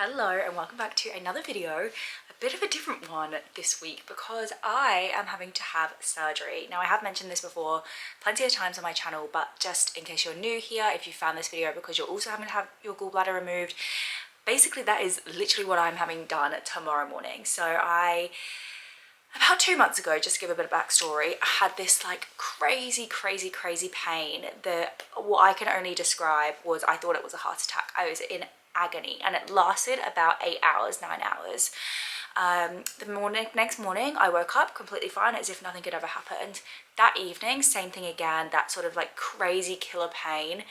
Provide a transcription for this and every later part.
Hello and welcome back to another video, a bit of a different one this week because I am having to have surgery. Now I have mentioned this before plenty of times on my channel, but just in case you're new here, if you found this video because you're also having to have your gallbladder removed, basically that is literally what I'm having done tomorrow morning. So about 2 months ago, just to give a bit of backstory, I had this like crazy pain that what I can only describe was I thought it was a heart attack. I was in agony and it lasted about 8 hours, 9 hours. Next morning I woke up completely fine as if nothing had ever happened. That evening, same thing again, that sort of like crazy killer pain.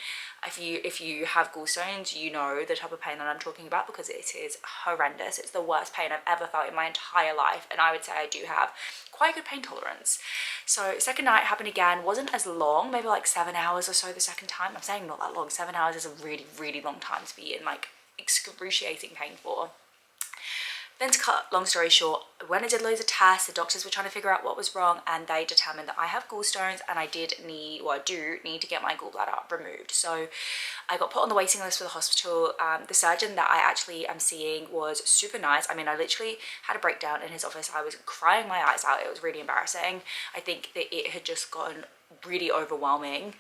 If you have gallstones, you know the type of pain that I'm talking about because it is horrendous. It's the worst pain I've ever felt in my entire life, and I would say I do have quite good pain tolerance. So second night happened again, wasn't as long, maybe like 7 hours or so the second time. I'm saying not that long. 7 hours is a really long time to be in like excruciating pain for. Then to cut long story short, when I did loads of tests, the doctors were trying to figure out what was wrong, and they determined that I have gallstones and I do need to get my gallbladder removed. So I got put on the waiting list for the hospital. The surgeon that I actually am seeing was super nice. I mean, I literally had a breakdown in his office. I was crying my eyes out. It was really embarrassing. I think that it had just gotten really overwhelming,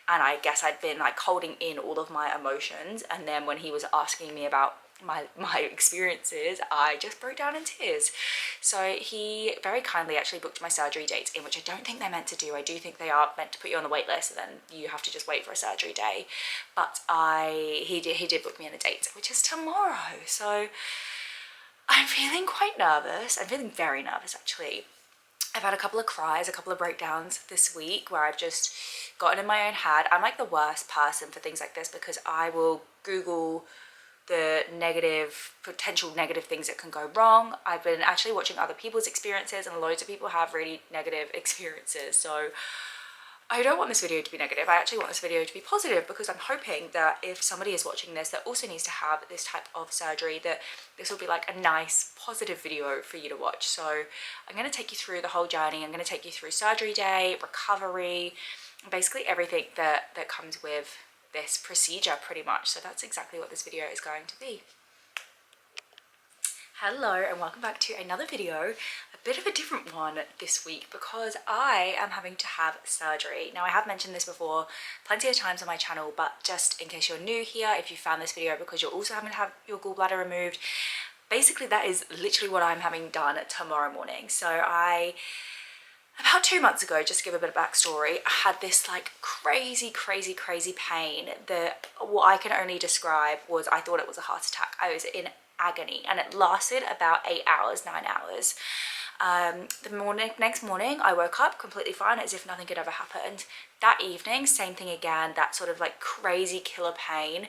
and I guess I'd been like holding in all of my emotions, and then when he was asking me about my experiences, I just broke down in tears. So he very kindly actually booked my surgery dates in, which I don't think they're meant to do. I do think they are meant to put you on the wait list and then you have to just wait for a surgery day. But he did book me in a date, which is tomorrow. So I'm feeling quite nervous. I'm feeling very nervous actually. I've had a couple of cries, a couple of breakdowns this week where I've just gotten in my own head. I'm like the worst person for things like this because I will Google the potential negative things that can go wrong. I've been actually watching other people's experiences, and loads of people have really negative experiences. So I don't want this video to be negative. I actually want this video to be positive because I'm hoping that if somebody is watching this that also needs to have this type of surgery, that this will be like a nice positive video for you to watch. So I'm going to take you through the whole journey. I'm going to take you through surgery day, recovery, basically everything that comes with this procedure pretty much. So that's exactly what this video is going to be. Hello and welcome back to another video, a bit of a different one this week because I am having to have surgery. Now I have mentioned this before plenty of times on my channel, but just in case you're new here, if you found this video because you're also having to have your gallbladder removed, basically that is literally what I'm having done tomorrow morning. So about 2 months ago, just to give a bit of backstory, I had this like crazy pain that what I can only describe was I thought it was a heart attack. I was in agony and it lasted about 8 hours, 9 hours. Next morning I woke up completely fine as if nothing had ever happened. That evening, same thing again, that sort of like crazy killer pain.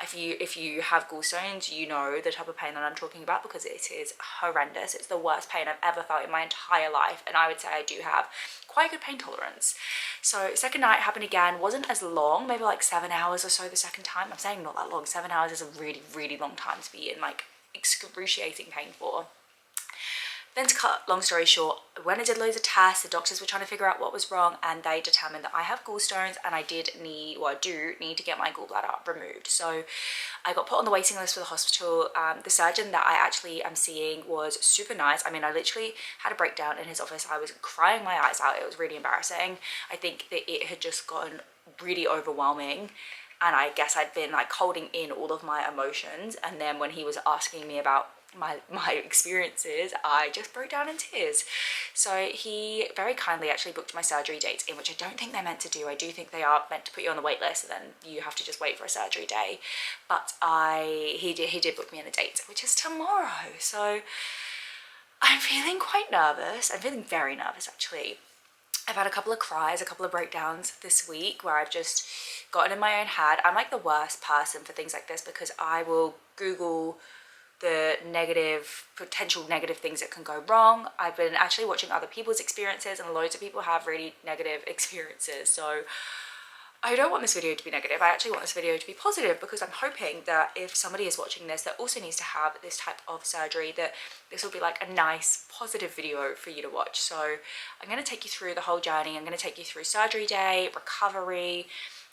If you have gallstones, you know the type of pain that I'm talking about because it is horrendous. It's the worst pain I've ever felt in my entire life, and I would say I do have quite good pain tolerance. So second night happened again, wasn't as long, maybe like 7 hours or so the second time. I'm saying not that long. 7 hours is a really long time to be in like excruciating pain for. Then to cut long story short, when I did loads of tests, the doctors were trying to figure out what was wrong, and they determined that I have gallstones and I do need to get my gallbladder removed. So I got put on the waiting list for the hospital. The surgeon that I actually am seeing was super nice. I mean, I literally had a breakdown in his office. I was crying my eyes out. It was really embarrassing. I think that it had just gotten really overwhelming, and I guess I'd been like holding in all of my emotions, and then when he was asking me about my experiences, I just broke down in tears. So he very kindly actually booked my surgery dates in, which I don't think they're meant to do. I do think they are meant to put you on the wait list and then you have to just wait for a surgery day. But he did book me in a date, which is tomorrow. So I'm feeling quite nervous. I'm feeling very nervous actually. I've had a couple of cries, a couple of breakdowns this week where I've just gotten in my own head. I'm like the worst person for things like this because I will Google the potential negative things that can go wrong. I've been actually watching other people's experiences, and loads of people have really negative experiences. So I don't want this video to be negative. I actually want this video to be positive because I'm hoping that if somebody is watching this that also needs to have this type of surgery, that this will be like a nice positive video for you to watch. So I'm going to take you through the whole journey. I'm going to take you through surgery day, recovery,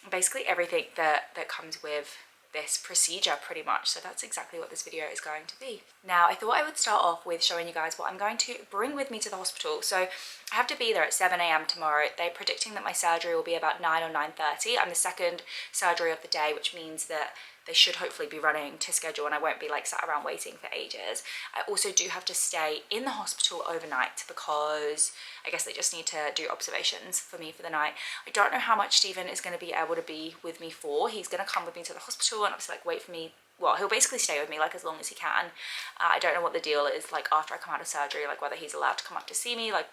basically everything that comes with this procedure pretty much. So that's exactly what this video is going to be. Now, I thought I would start off with showing you guys what I'm going to bring with me to the hospital. So I have to be there at 7 a.m. tomorrow. They're predicting that my surgery will be about 9 or 9:30. I'm the second surgery of the day, which means that they should hopefully be running to schedule and I won't be like sat around waiting for ages. I also do have to stay in the hospital overnight because I guess they just need to do observations for me for the night. I don't know how much Stephen is going to be able to be with me for. He's going to come with me to the hospital and obviously like wait for me. Well, he'll basically stay with me like as long as he can. I don't know what the deal is like after I come out of surgery, like whether he's allowed to come up to see me. Like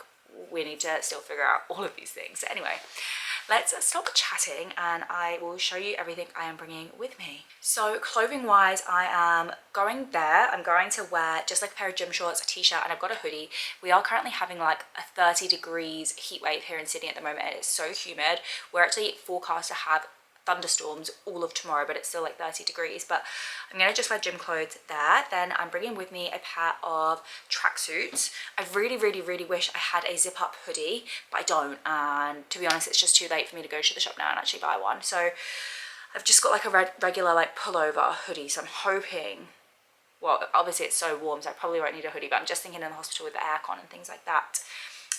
we need to still figure out all of these things. So anyway, let's stop chatting and I will show you everything I am bringing with me. So clothing wise, I am going there. I'm going to wear just like a pair of gym shorts, a t-shirt, and I've got a hoodie. We are currently having like a 30 degrees heat wave here in Sydney at the moment and it's so humid. We're actually forecast to have thunderstorms all of tomorrow, but it's still like 30 degrees. But I'm gonna just wear gym clothes there. Then I'm bringing with me a pair of tracksuits. I really wish I had a zip up hoodie, but I don't, and to be honest it's just too late for me to go to the shop now and actually buy one. So I've just got like a regular like pullover hoodie. So I'm hoping, well obviously it's so warm so I probably won't need a hoodie, but I'm just thinking in the hospital with the aircon and things like that.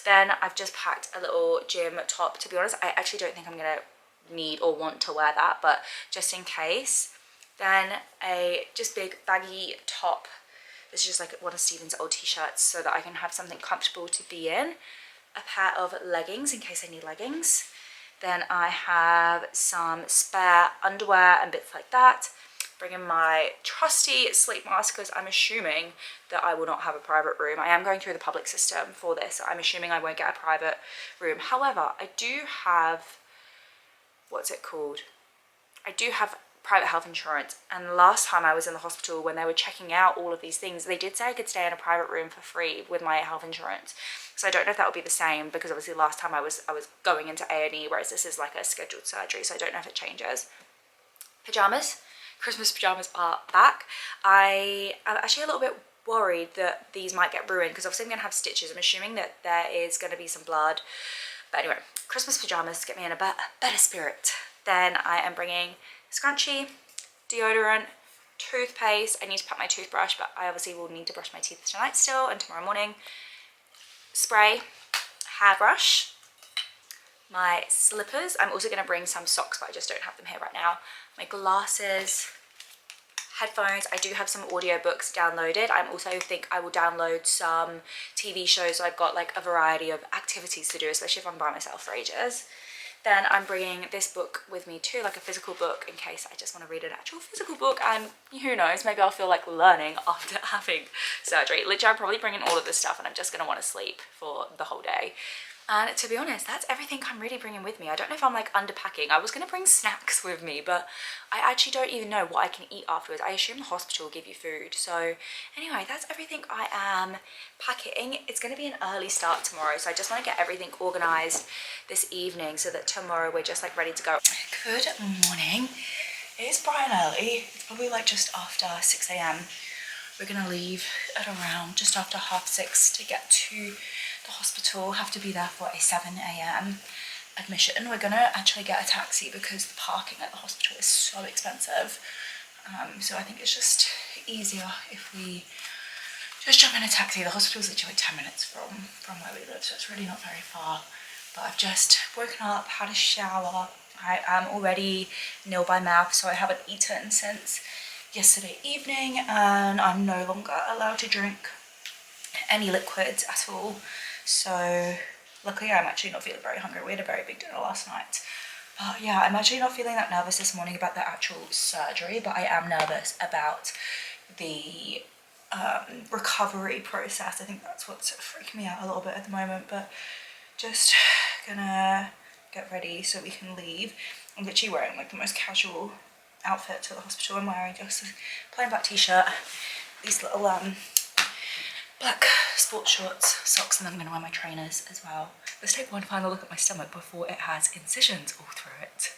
Then I've just packed a little gym top. To be honest, I actually don't think I'm gonna need or want to wear that, but just in case. Then a just big baggy top. This is just like one of Stephen's old t-shirts so that I can have something comfortable to be in. A pair of leggings in case I need leggings. Then I have some spare underwear and bits like that. Bringing my trusty sleep mask because I'm assuming that I will not have a private room. I am going through the public system for this, so I'm assuming I won't get a private room. However, I do have, what's it called? I do have private health insurance, and last time I was in the hospital when they were checking out all of these things, they did say I could stay in a private room for free with my health insurance. So I don't know if that will be the same because obviously last time I was going into A&E, whereas this is like a scheduled surgery, so I don't know if it changes. Pajamas. Christmas pajamas are back. I am actually a little bit worried that these might get ruined because obviously I'm going to have stitches. I'm assuming that there is going to be some blood. But anyway, Christmas pajamas get me in a better spirit. Then I am bringing scrunchie, deodorant, toothpaste. I need to pack my toothbrush, but I obviously will need to brush my teeth tonight still and tomorrow morning. Spray, hairbrush, my slippers. I'm also going to bring some socks, but I just don't have them here right now. My glasses, headphones. I do have some audiobooks downloaded. I also think I will download some TV shows, so I've got like a variety of activities to do, especially if I'm by myself for ages. Then I'm bringing this book with me too, like a physical book, in case I just want to read an actual physical book, and who knows, maybe I'll feel like learning after having surgery. Literally, I'm probably bringing all of this stuff and I'm just going to want to sleep for the whole day. And to be honest, that's everything I'm really bringing with me. I don't know if I'm like underpacking. I was going to bring snacks with me, but I actually don't even know what I can eat afterwards. I assume the hospital will give you food. So anyway, that's everything I am packing. It's going to be an early start tomorrow, so I just want to get everything organized this evening so that tomorrow we're just like ready to go. Good morning. It is bright and early. It's probably like just after 6 a.m. We're going to leave at around just after 6:30 to get to the hospital. Have to be there for a 7 a.m. admission. We're going to actually get a taxi because the parking at the hospital is so expensive. So I think it's just easier if we just jump in a taxi. The hospital is literally like 10 minutes from where we live, so it's really not very far. But I've just woken up, had a shower. I am already nil by mouth, so I haven't eaten since yesterday evening, and I'm no longer allowed to drink any liquids at all. So luckily I'm actually not feeling very hungry. We had a very big dinner last night. But yeah, I'm actually not feeling that nervous this morning about the actual surgery, but I am nervous about the recovery process. I think that's what's freaking me out a little bit at the moment, but just gonna get ready so we can leave. I'm literally wearing like the most casual outfit to the hospital. I'm wearing just a plain black t-shirt, these little black sports shorts, socks, and then I'm going to wear my trainers as well. Let's take one final look at my stomach before it has incisions all through it.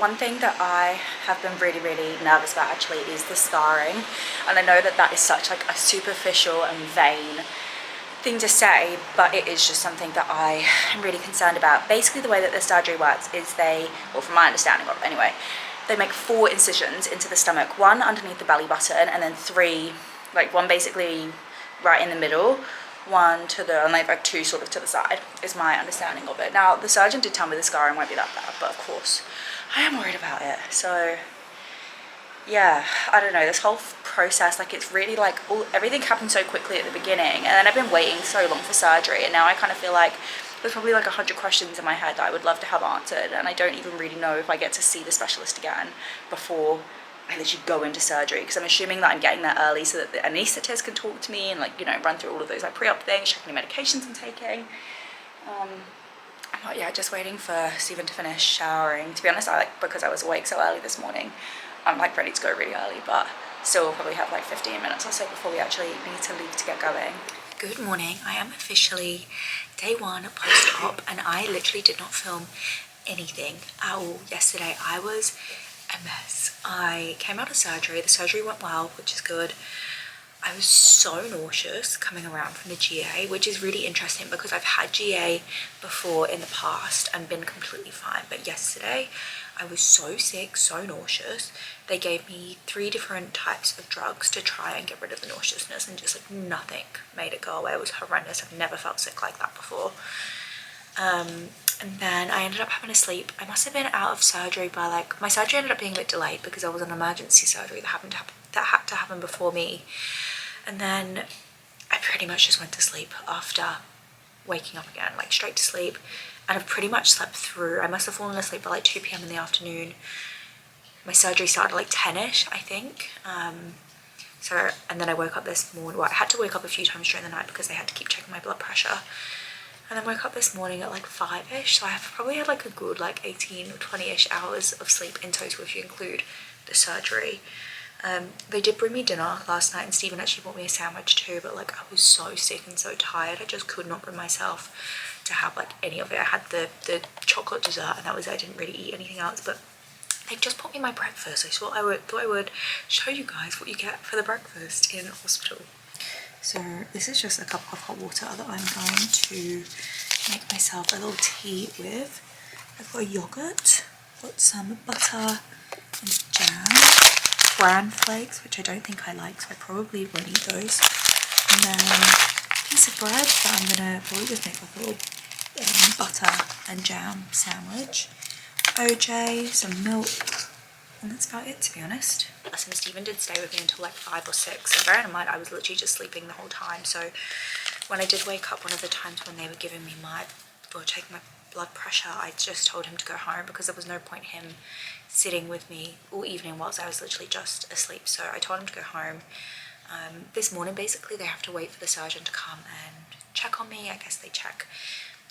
one thing that I have been really nervous about actually is the scarring, and I know that that is such like a superficial and vain thing to say, but it is just something that I am really concerned about. Basically the way that the surgery works is they, well from my understanding of it anyway, they make 4 incisions into the stomach, 1 underneath the belly button and then 3, like 1 basically right in the middle, 1 to the, and like 2 sort of to the side, is my understanding of it. Now the surgeon did tell me the scarring won't be that bad, but of course I am worried about it. So yeah, I don't know, this whole process, like it's really like everything happened so quickly at the beginning, and then I've been waiting so long for surgery, and now I kind of feel like there's probably like 100 questions in my head that I would love to have answered, and I don't even really know if I get to see the specialist again before I literally go into surgery, because I'm assuming that I'm getting there early so that the anaesthetist can talk to me and like, you know, run through all of those like pre-op things, check any medications I'm taking. But yeah, just waiting for Stephen to finish showering. To be honest, because I was awake so early this morning, I'm like ready to go really early, but still we'll probably have like 15 minutes or so before we actually need to leave to get going. Good morning. I am officially day 1 post-op, and I literally did not film anything at all yesterday. I was a mess. I came out of surgery. The surgery went well, which is good. I was so nauseous coming around from the GA, which is really interesting because I've had GA before in the past and been completely fine. But yesterday I was so sick, so nauseous. They gave me 3 different types of drugs to try and get rid of the nauseousness, and just like nothing made it go away. It was horrendous. I've never felt sick like that before. And then I ended up having to sleep. I must have been out of surgery by like, my surgery ended up being a bit delayed because there was an emergency surgery that had to happen before me. And then I pretty much just went to sleep after waking up again, like straight to sleep. And I've pretty much slept through. I must have fallen asleep by like 2 p.m. in the afternoon. My surgery started like 10ish, I think. And then I woke up this morning. Well, I had to wake up a few times during the night because they had to keep checking my blood pressure. And then woke up this morning at like 5ish. So I have probably had like a good like 18 or 20ish hours of sleep in total if you include the surgery. They did bring me dinner last night, and Stephen actually bought me a sandwich too, but like I was so sick and so tired, I just could not bring myself to have like any of it. I had the chocolate dessert and that was it. I didn't really eat anything else, but they just bought me my breakfast. I thought I would show you guys what you get for the breakfast in hospital. So this is just a cup of hot water that I'm going to make myself a little tea with. I've got a yogurt, got some butter and jam, bran flakes, which I don't think I like, so I probably won't eat those, and then a piece of bread that I'm gonna probably just make like a little butter and jam sandwich, OJ, some milk, and that's about it, to be honest. And Stephen did stay with me until like 5 or 6, and bearing in mind I was literally just sleeping the whole time, so when I did wake up one of the times when they were giving me taking my blood pressure, I just told him to go home because there was no point him sitting with me all evening whilst I was literally just asleep. So I told him to go home. This morning basically they have to wait for the surgeon to come and check on me. I guess they check,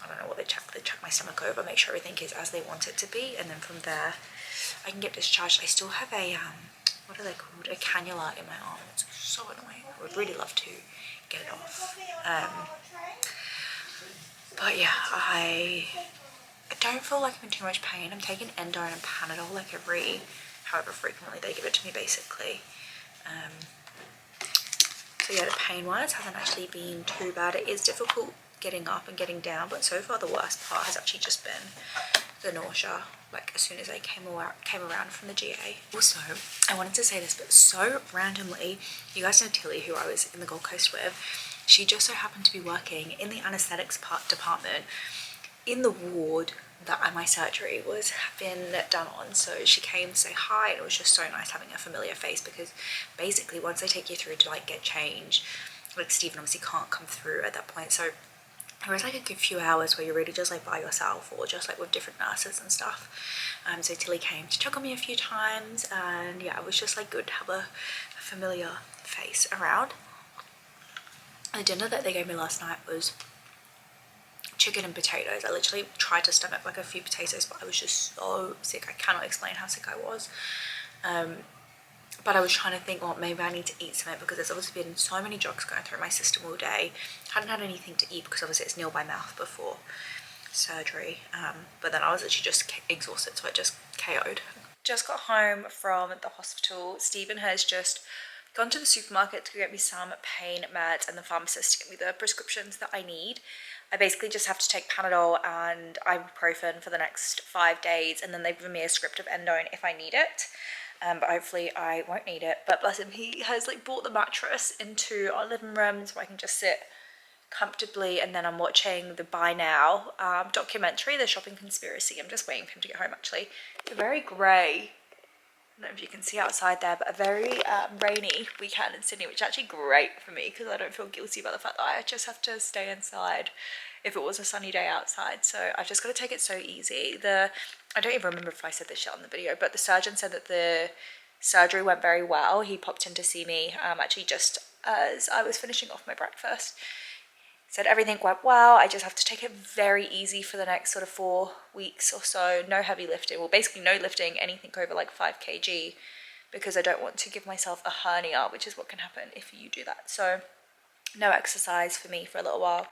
I don't know what they check my stomach over, make sure everything is as they want it to be, and then from there I can get discharged. I still have a what are they called, a cannula in my arm. It's so annoying. I would really love to get it off. But yeah, I don't feel like I'm in too much pain. I'm taking endo and Panadol like however frequently they give it to me basically. So yeah, the pain wise hasn't actually been too bad. It is difficult getting up and getting down, but so far the worst part has actually just been the nausea, like as soon as I came around from the GA. Also, I wanted to say this, but so randomly, you guys know Tilly, who I was in the Gold Coast with, she just so happened to be working in the anaesthetics department in the ward that my surgery was been done on. So she came to say hi, and it was just so nice having a familiar face, because basically once they take you through to like get changed, like Stephen obviously can't come through at that point, so there was like a good few hours where you're really just like by yourself or just like with different nurses and stuff. So Tilly came to check on me a few times, and yeah, it was just like good to have a familiar face around. The dinner that they gave me last night was chicken and potatoes. I literally tried to stomach like a few potatoes, but I was just so sick. I cannot explain how sick I was. But I was trying to think, well, maybe I need to eat something, because there's obviously been so many drugs going through my system all day. Hadn't had anything to eat because obviously it's nil by mouth before surgery. But then I was literally just exhausted, so I just KO'd. Just got home from the hospital. Stephen has just gone to the supermarket to get me some pain meds and the pharmacist to get me the prescriptions that I need. I basically just have to take Panadol and ibuprofen for the next 5 days, and then they've given me a script of Endone if I need it. But hopefully I won't need it. But bless him, he has like brought the mattress into our living room so I can just sit comfortably, and then I'm watching the Buy Now documentary, The Shopping Conspiracy. I'm just waiting for him to get home actually. It's a very grey, I don't know if you can see outside there, but a very rainy weekend in Sydney, which is actually great for me because I don't feel guilty about the fact that I just have to stay inside if it was a sunny day outside. So I've just got to take it so easy. I don't even remember if I said this shit on the video, but the surgeon said that the surgery went very well. He popped in to see me actually just as I was finishing off my breakfast. Said everything went well. I just have to take it very easy for the next sort of 4 weeks or so. No heavy lifting, well basically no lifting anything over like 5 kg, because I don't want to give myself a hernia, which is what can happen if you do that. So no exercise for me for a little while,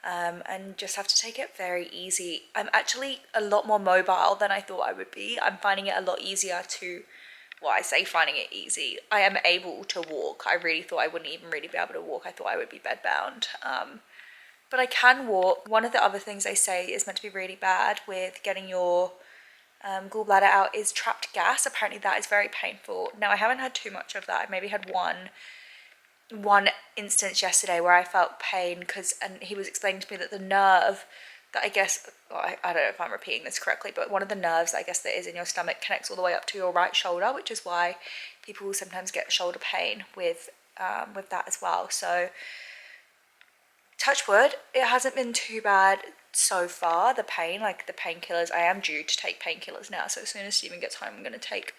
and just have to take it very easy. I'm actually a lot more mobile than I thought I would be. I'm finding it a lot easier to, well, I say finding it easy, I am able to walk. I really thought I wouldn't even really be able to walk. I thought I would be bedbound. But I can walk. One of the other things they say is meant to be really bad with getting your gallbladder out is trapped gas. Apparently that is very painful. Now I haven't had too much of that. I maybe had one instance yesterday where I felt pain and he was explaining to me that the nerve that I guess, well, I don't know if I'm repeating this correctly, but one of the nerves I guess that is in your stomach connects all the way up to your right shoulder, which is why people sometimes get shoulder pain with that as well. So touch wood, it hasn't been too bad so far. The pain, like the painkillers, I am due to take painkillers now, so as soon as Stephen gets home I'm going to take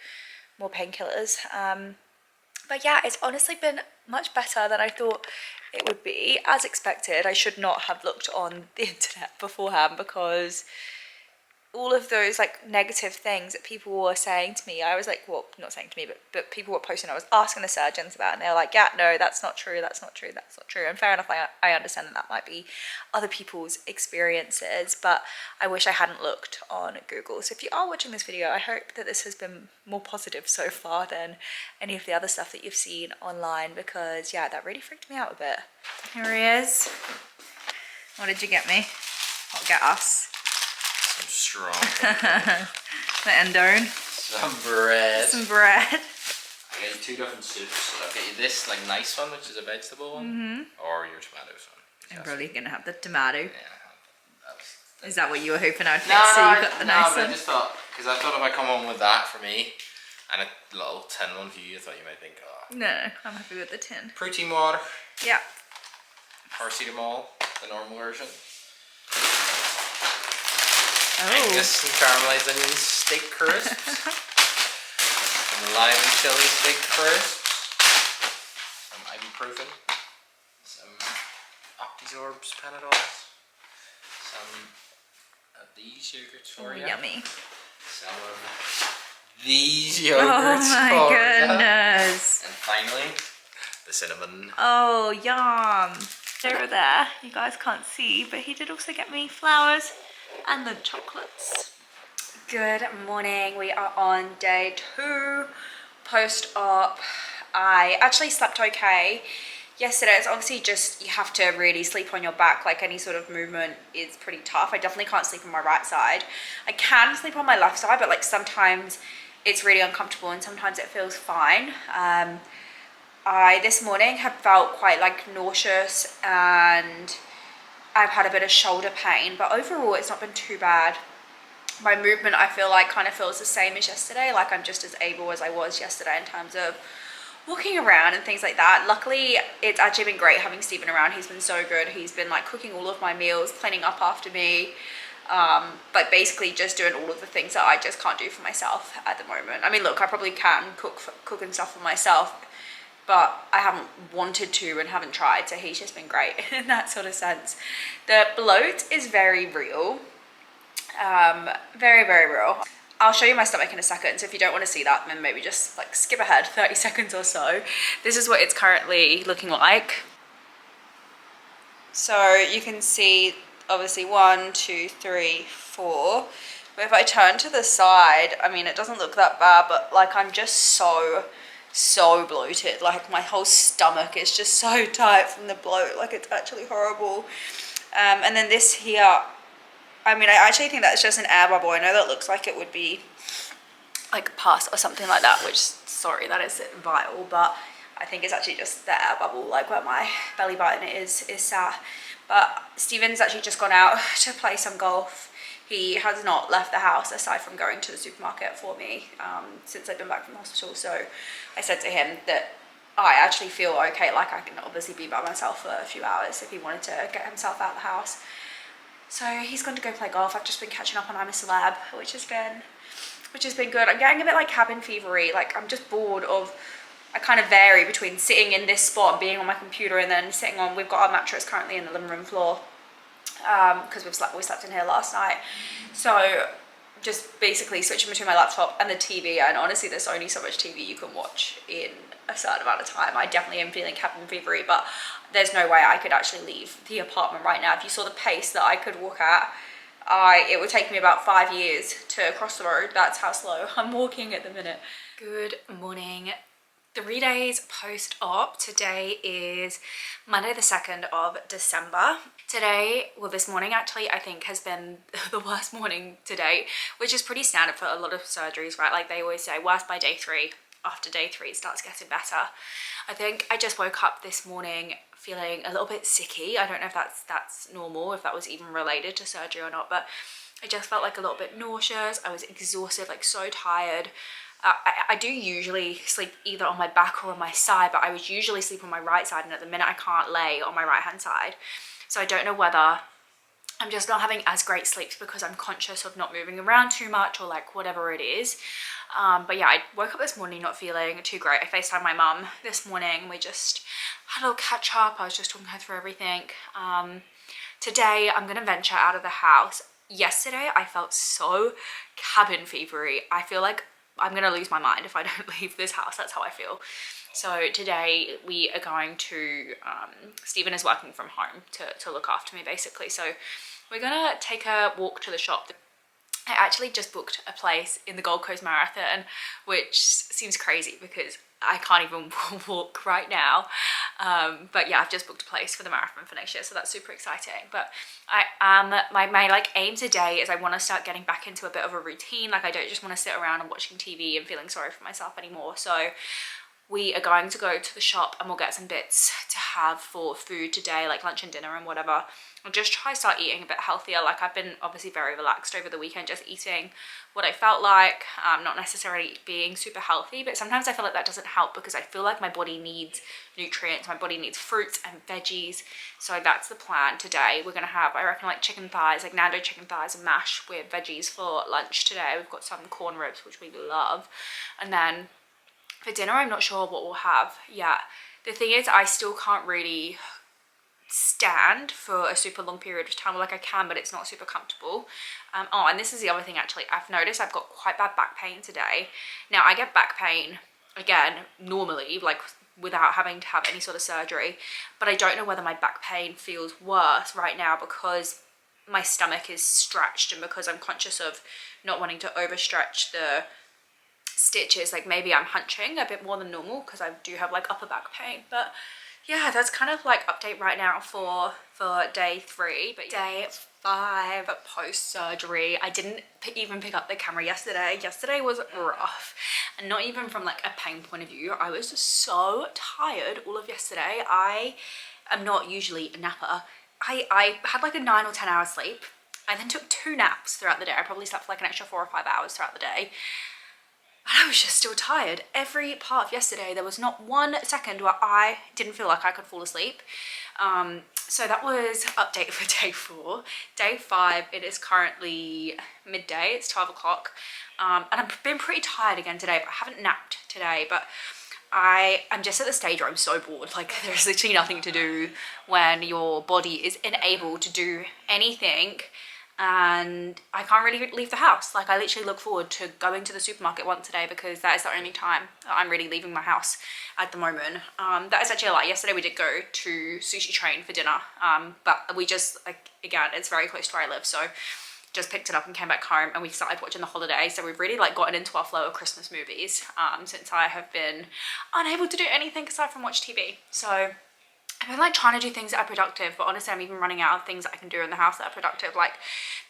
more painkillers. But yeah, it's honestly been much better than I thought it would be. As expected, I should not have looked on the internet beforehand, because all of those like negative things that people were saying to me, I was like, well, not saying to me, but people were posting, I was asking the surgeons about, and they were like, yeah, no, that's not true, that's not true, that's not true. And fair enough, I understand that might be other people's experiences, but I wish I hadn't looked on Google. So if you are watching this video, I hope that this has been more positive so far than any of the other stuff that you've seen online, because yeah, that really freaked me out a bit. Here he is. What did you get me? I'll get us. Some strong. The Endone. Some bread. Some bread. I get you 2 different soups. I'll get you this like nice one, which is a vegetable one, or your tomatoes one. I'm probably gonna have the tomato. Yeah. Is that what you were hoping I'd No, get? So you got the nice one? I just thought, because I thought if I come home with that for me and a little tin one for you, I thought you might think, oh. No, I'm happy with the tin. Protein water. Yeah. Paracetamol, the normal version. Oh. Angus and caramelized onion steak crisps. Some lime and chili steak crisps. Some ibuprofen. Some Optisorbs Panadols. Some of these yogurts for you. Yummy. Some of these yogurts oh my for goodness. you. And finally, the cinnamon. Oh, yum. Over there, you guys can't see, but he did also get me flowers and the chocolates. Good morning. We are on day 2 post-op. I actually slept okay yesterday. It's obviously just, you have to really sleep on your back. Like any sort of movement is pretty tough. I definitely can't sleep on my right side. I can sleep on my left side, but like sometimes it's really uncomfortable and sometimes it feels fine. I this morning have felt quite like nauseous and I've had a bit of shoulder pain, but overall it's not been too bad. My movement I feel like kind of feels the same as yesterday. Like I'm just as able as I was yesterday in terms of walking around and things like that. Luckily it's actually been great having Stephen around. He's been so good. He's been like cooking all of my meals, cleaning up after me, but basically just doing all of the things that I just can't do for myself at the moment. I mean, look, I probably can cook and stuff for myself, but I haven't wanted to and haven't tried, so he's just been great in that sort of sense. The bloat is very real, very, very real. I'll show you my stomach in a second, so if you don't want to see that, then maybe just like skip ahead 30 seconds or so. This is what it's currently looking like. So you can see obviously 1, 2, 3, 4, But if I turn to the side, I mean, it doesn't look that bad, but like I'm just so bloated. Like my whole stomach is just so tight from the bloat. Like it's actually horrible. And then this here, I mean, I actually think that's just an air bubble. I know that looks like it would be like pus or something like that, which, sorry, that is vile, but I think it's actually just the air bubble, like where my belly button is sat. But Steven's actually just gone out to play some golf. He has not left the house aside from going to the supermarket for me since I've been back from the hospital. So I said to him that I actually feel okay, like I can obviously be by myself for a few hours if he wanted to get himself out of the house. So he's gone to go play golf. I've just been catching up on I'm a Celeb, which has been good. I'm getting a bit like cabin fevery. Like I'm just bored of, I kind of vary between sitting in this spot and being on my computer and then sitting on, we've got our mattress currently in the living room floor because we slept in here last night. So just basically switching between my laptop and the TV, and honestly there's only so much TV you can watch in a certain amount of time. I definitely am feeling cabin fevery, but there's no way I could actually leave the apartment right now. If you saw the pace that I could walk at, it would take me about 5 years to cross the road. That's how slow I'm walking at the minute. Good morning. 3 days post-op. Today is Monday the 2nd of December. Today, well this morning actually, I think has been the worst morning to date, which is pretty standard for a lot of surgeries, right? Like they always say worst by day 3. After day 3 it starts getting better. I think I just woke up this morning feeling a little bit sicky. I don't know if that's normal, if that was even related to surgery or not, but I just felt like a little bit nauseous. I was exhausted, like so tired. I do usually sleep either on my back or on my side, but I would usually sleep on my right side, and at the minute I can't lay on my right hand side. So I don't know whether I'm just not having as great sleeps because I'm conscious of not moving around too much or like whatever it is. But yeah, I woke up this morning not feeling too great. I FaceTimed my mum this morning. We just had a little catch up. I was just talking her through everything. Today I'm gonna venture out of the house. Yesterday I felt so cabin fevery. I feel like I'm gonna lose my mind if I don't leave this house. That's how I feel. So today we are going to, Stephen is working from home to look after me basically. So we're gonna take a walk to the shop. I actually just booked a place in the Gold Coast Marathon, which seems crazy because I can't even walk right now. But yeah, I've just booked a place for the marathon for next year, so that's super exciting. But my like aim today is I want to start getting back into a bit of a routine. Like I don't just want to sit around and watching TV and feeling sorry for myself anymore. So we are going to go to the shop and we'll get some bits to have for food today, like lunch and dinner and whatever. I'll just try to start eating a bit healthier. Like I've been obviously very relaxed over the weekend, just eating what I felt like, not necessarily being super healthy, but sometimes I feel like that doesn't help because I feel like my body needs nutrients, my body needs fruits and veggies. So that's the plan today. We're gonna have, I reckon, like chicken thighs, like Nando chicken thighs and mash with veggies for lunch today. We've got some corn ribs, which we love. And then for dinner, I'm not sure what we'll have yet. The thing is, I still can't really stand for a super long period of time. Like I can, but it's not super comfortable. Oh, and this is the other thing actually. I've noticed I've got quite bad back pain today. Now I get back pain, again, normally, like without having to have any sort of surgery. But I don't know whether my back pain feels worse right now because my stomach is stretched and because I'm conscious of not wanting to overstretch the stitches. Like maybe I'm hunching a bit more than normal because I do have like upper back pain. But yeah, that's kind of like update right now for day 3. But day 5 post-surgery. I didn't even pick up the camera yesterday. Yesterday was rough, and not even from like a pain point of view. I was just so tired all of yesterday. I am not usually a napper. I had like a 9 or 10 hours sleep. I then took 2 naps throughout the day. I probably slept for like an extra 4 or 5 hours throughout the day. And I was just still tired. Every part of yesterday, there was not 1 second where I didn't feel like I could fall asleep. So that was update for day 4. Day 5, it is currently midday, it's 12 o'clock. And I've been pretty tired again today, but I haven't napped today. But I'm just at the stage where I'm so bored. Like there's literally nothing to do when your body is unable to do anything. And I can't really leave the house. Like I literally look forward to going to the supermarket once a day because that is the only time that I'm really leaving my house at the moment. That is actually a lie. Yesterday we did go to Sushi Train for dinner, but we just, like, again, it's very close to where I live, so just picked it up and came back home, and we started watching The Holiday. So we've really like gotten into our flow of Christmas movies since I have been unable to do anything aside from watch TV. So I've been like trying to do things that are productive, but honestly I'm even running out of things that I can do in the house that are productive. Like,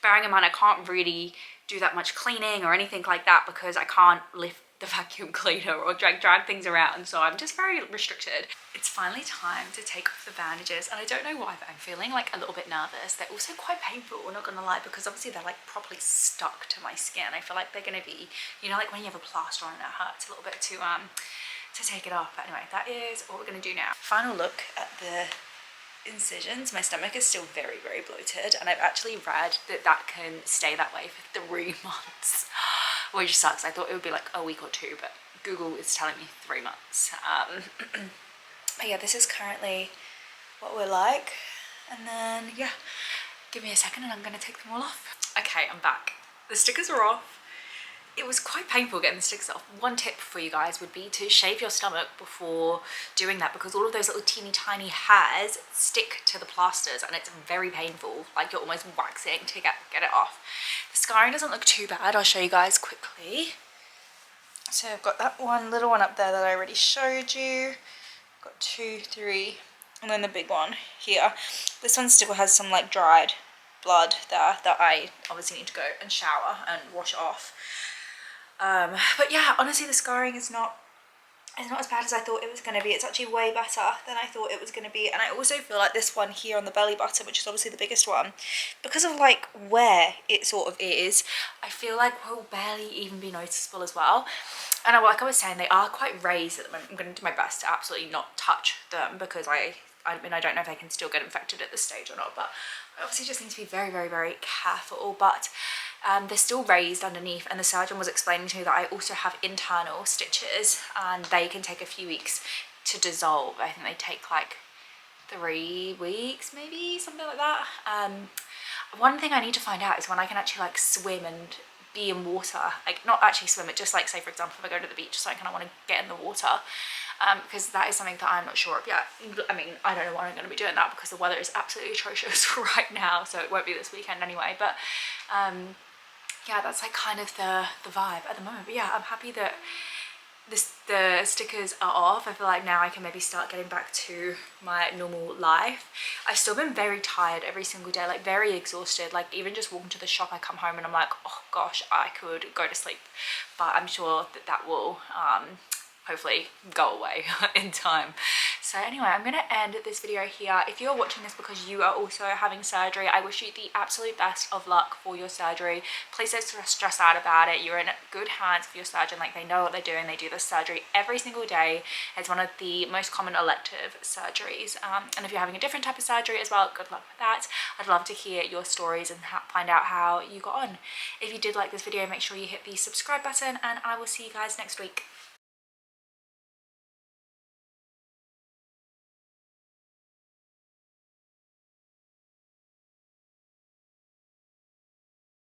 bearing in mind I can't really do that much cleaning or anything like that because I can't lift the vacuum cleaner or drag things around, so I'm just very restricted. It's finally time to take off the bandages, and I don't know why, but I'm feeling like a little bit nervous. They're also quite painful, we're not gonna lie, because obviously they're like properly stuck to my skin. I feel like they're gonna be, you know, like when you have a plaster on and it hurts a little bit to take it off. But anyway, that is what we're gonna do now. Final look at the incisions. My stomach is still very, very bloated, and I've actually read that that can stay that way for 3 months, which sucks. I thought it would be like a week or 2, but Google is telling me 3 months. But yeah, this is currently what we're like, and then yeah, give me a second and I'm gonna take them all off. Okay, I'm back. The stickers are off. It was quite painful getting the stickers off. One tip for you guys would be to shave your stomach before doing that, because all of those little teeny tiny hairs stick to the plasters and it's very painful. Like, you're almost waxing to get it off. The scarring doesn't look too bad. I'll show you guys quickly. So I've got that one little one up there that I already showed you. Got 2, 3, and then the big one here. This one still has some like dried blood there that I obviously need to go and shower and wash off. But yeah, honestly the scarring is not as bad as I thought it was going to be. It's actually way better than I thought it was going to be. And I also feel like this one here on the belly button, which is obviously the biggest one, because of like where it sort of is, I feel like will barely even be noticeable as well. And like I was saying, they are quite raised at the moment. I'm going to do my best to absolutely not touch them, because I mean, I don't know if they can still get infected at this stage or not, but I obviously just need to be very, very, very careful. But they're still raised underneath, and the surgeon was explaining to me that I also have internal stitches, and they can take a few weeks to dissolve. I think they take like 3 weeks, maybe, something like that. One thing I need to find out is when I can actually like swim and be in water, like not actually swim, but just like, say for example, if I go to the beach, so I kind of want to get in the water, because that is something that I'm not sure of yet. I mean, I don't know when I'm going to be doing that because the weather is absolutely atrocious right now, so it won't be this weekend anyway. But yeah, that's like kind of the vibe at the moment. But yeah, I'm happy that the stickers are off. I feel like now I can maybe start getting back to my normal life. I've still been very tired every single day, like very exhausted. Like even just walking to the shop, I come home and I'm like, oh gosh, I could go to sleep. But I'm sure that that will hopefully go away in time. So anyway, I'm going to end this video here. If you're watching this because you are also having surgery, I wish you the absolute best of luck for your surgery. Please don't stress out about it. You're in good hands with your surgeon. Like, they know what they're doing. They do this surgery every single day. It's one of the most common elective surgeries. And if you're having a different type of surgery as well, good luck with that. I'd love to hear your stories and find out how you got on. If you did like this video, make sure you hit the subscribe button, and I will see you guys next week.